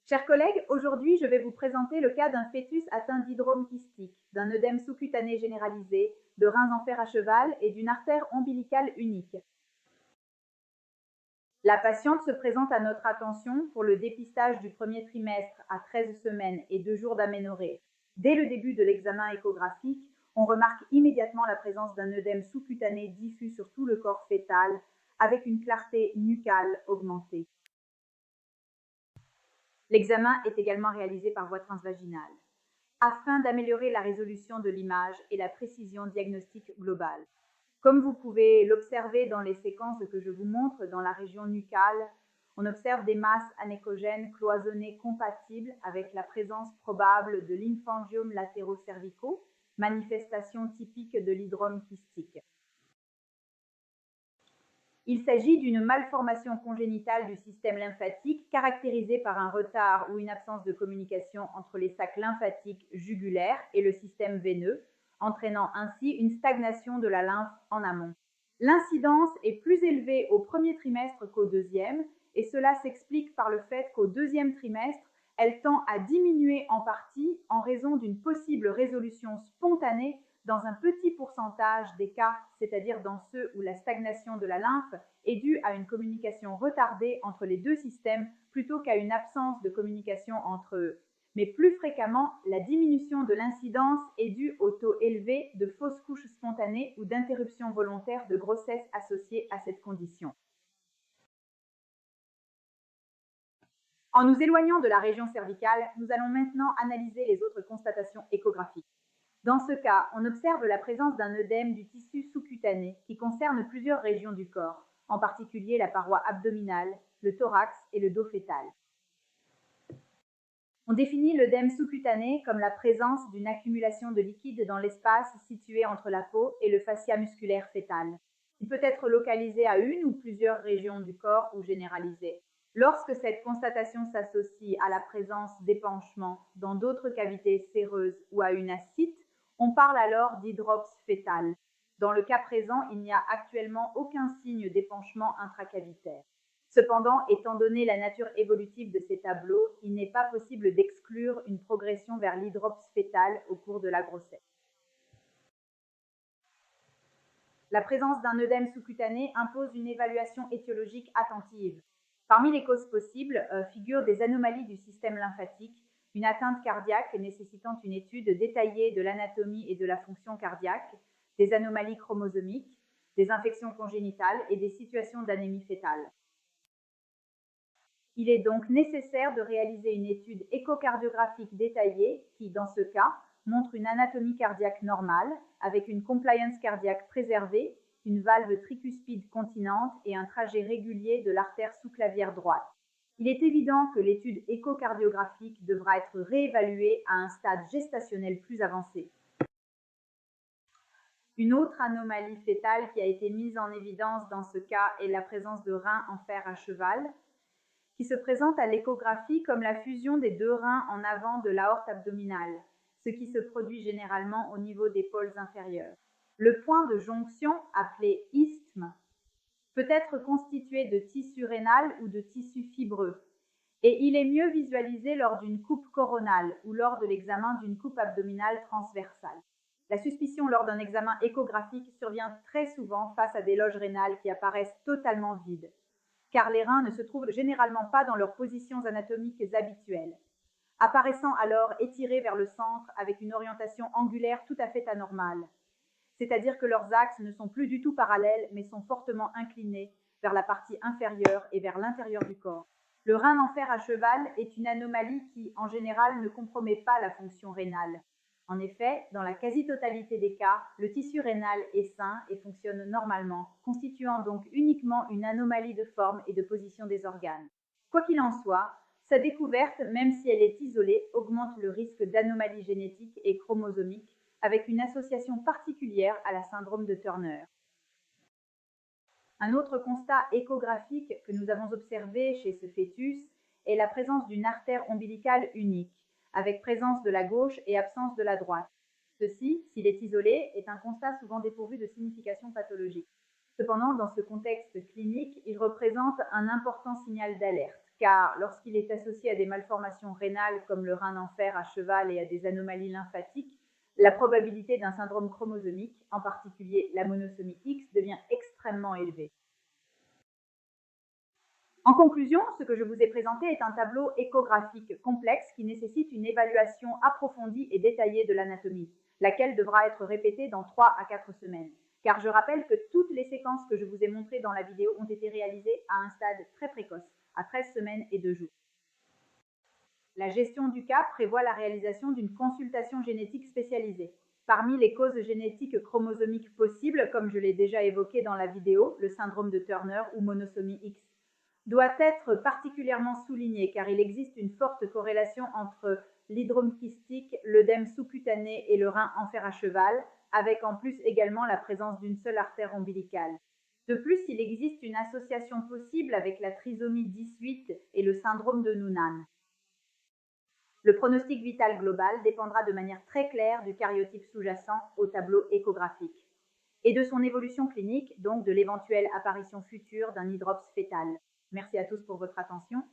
Chers collègues, aujourd'hui, je vais vous présenter le cas d'un fœtus atteint d'hydrome kystique, d'un œdème sous-cutané généralisé, de reins en fer à cheval et d'une artère ombilicale unique. La patiente se présente à notre attention pour le dépistage du premier trimestre à 13 semaines et 2 jours d'aménorrhée. Dès le début de l'examen échographique, on remarque immédiatement la présence d'un œdème sous-cutané diffus sur tout le corps fœtal, avec une clarté nucale augmentée. L'examen est également réalisé par voie transvaginale, afin d'améliorer la résolution de l'image et la précision diagnostique globale. Comme vous pouvez l'observer dans les séquences que je vous montre dans la région nucale, on observe des masses anéchogènes cloisonnées compatibles avec la présence probable de lymphangiomes latéraux-cervicaux, manifestation typique de l'hydrome kystique. Il s'agit d'une malformation congénitale du système lymphatique caractérisée par un retard ou une absence de communication entre les sacs lymphatiques jugulaires et le système veineux, entraînant ainsi une stagnation de la lymphe en amont. L'incidence est plus élevée au premier trimestre qu'au deuxième, et cela s'explique par le fait qu'au deuxième trimestre, elle tend à diminuer en partie en raison d'une possible résolution spontanée dans un petit pourcentage des cas, c'est-à-dire dans ceux où la stagnation de la lymphe est due à une communication retardée entre les deux systèmes plutôt qu'à une absence de communication entre eux. Mais plus fréquemment, la diminution de l'incidence est due au taux élevé de fausses couches spontanées ou d'interruptions volontaires de grossesse associées à cette condition. En nous éloignant de la région cervicale, nous allons maintenant analyser les autres constatations échographiques. Dans ce cas, on observe la présence d'un œdème du tissu sous-cutané qui concerne plusieurs régions du corps, en particulier la paroi abdominale, le thorax et le dos fœtal. On définit l'œdème sous-cutané comme la présence d'une accumulation de liquide dans l'espace situé entre la peau et le fascia musculaire fœtal. Il peut être localisé à une ou plusieurs régions du corps ou généralisé. Lorsque cette constatation s'associe à la présence d'épanchements dans d'autres cavités séreuses ou à une ascite, on parle alors d'hydrops fœtal. Dans le cas présent, il n'y a actuellement aucun signe d'épanchement intracavitaire. Cependant, étant donné la nature évolutive de ces tableaux, il n'est pas possible d'exclure une progression vers l'hydrops fœtal au cours de la grossesse. La présence d'un œdème sous-cutané impose une évaluation étiologique attentive. Parmi les causes possibles figurent des anomalies du système lymphatique, une atteinte cardiaque nécessitant une étude détaillée de l'anatomie et de la fonction cardiaque, des anomalies chromosomiques, des infections congénitales et des situations d'anémie fœtale. Il est donc nécessaire de réaliser une étude échocardiographique détaillée qui, dans ce cas, montre une anatomie cardiaque normale avec une compliance cardiaque préservée, une valve tricuspide continente et un trajet régulier de l'artère sous-clavière droite. Il est évident que l'étude échocardiographique devra être réévaluée à un stade gestationnel plus avancé. Une autre anomalie fœtale qui a été mise en évidence dans ce cas est la présence de reins en fer à cheval, qui se présente à l'échographie comme la fusion des deux reins en avant de l'aorte abdominale, ce qui se produit généralement au niveau des pôles inférieurs. Le point de jonction, appelé isthme, peut être constitué de tissu rénal ou de tissu fibreux, et il est mieux visualisé lors d'une coupe coronale ou lors de l'examen d'une coupe abdominale transversale. La suspicion lors d'un examen échographique survient très souvent face à des loges rénales qui apparaissent totalement vides, car les reins ne se trouvent généralement pas dans leurs positions anatomiques habituelles, apparaissant alors étirés vers le centre avec une orientation angulaire tout à fait anormale, c'est-à-dire que leurs axes ne sont plus du tout parallèles, mais sont fortement inclinés vers la partie inférieure et vers l'intérieur du corps. Le rein en fer à cheval est une anomalie qui, en général, ne compromet pas la fonction rénale. En effet, dans la quasi-totalité des cas, le tissu rénal est sain et fonctionne normalement, constituant donc uniquement une anomalie de forme et de position des organes. Quoi qu'il en soit, sa découverte, même si elle est isolée, augmente le risque d'anomalies génétiques et chromosomiques, avec une association particulière à la syndrome de Turner. Un autre constat échographique que nous avons observé chez ce fœtus est la présence d'une artère ombilicale unique, avec présence de la gauche et absence de la droite. Ceci, s'il est isolé, est un constat souvent dépourvu de signification pathologique. Cependant, dans ce contexte clinique, il représente un important signal d'alerte, car lorsqu'il est associé à des malformations rénales comme le rein en fer à cheval et à des anomalies lymphatiques, la probabilité d'un syndrome chromosomique, en particulier la monosomie X, devient extrêmement élevée. En conclusion, ce que je vous ai présenté est un tableau échographique complexe qui nécessite une évaluation approfondie et détaillée de l'anatomie, laquelle devra être répétée dans 3 à 4 semaines. Car je rappelle que toutes les séquences que je vous ai montrées dans la vidéo ont été réalisées à un stade très précoce, à 13 semaines et 2 jours. La gestion du cas prévoit la réalisation d'une consultation génétique spécialisée. Parmi les causes génétiques chromosomiques possibles, comme je l'ai déjà évoqué dans la vidéo, le syndrome de Turner ou monosomie X doit être particulièrement souligné car il existe une forte corrélation entre l'hydrome kystique, l'œdème sous-cutané et le rein en fer à cheval, avec en plus également la présence d'une seule artère ombilicale. De plus, il existe une association possible avec la trisomie 18 et le syndrome de Noonan. Le pronostic vital global dépendra de manière très claire du cariotype sous-jacent au tableau échographique et de son évolution clinique, donc de l'éventuelle apparition future d'un hydrops fœtal. Merci à tous pour votre attention.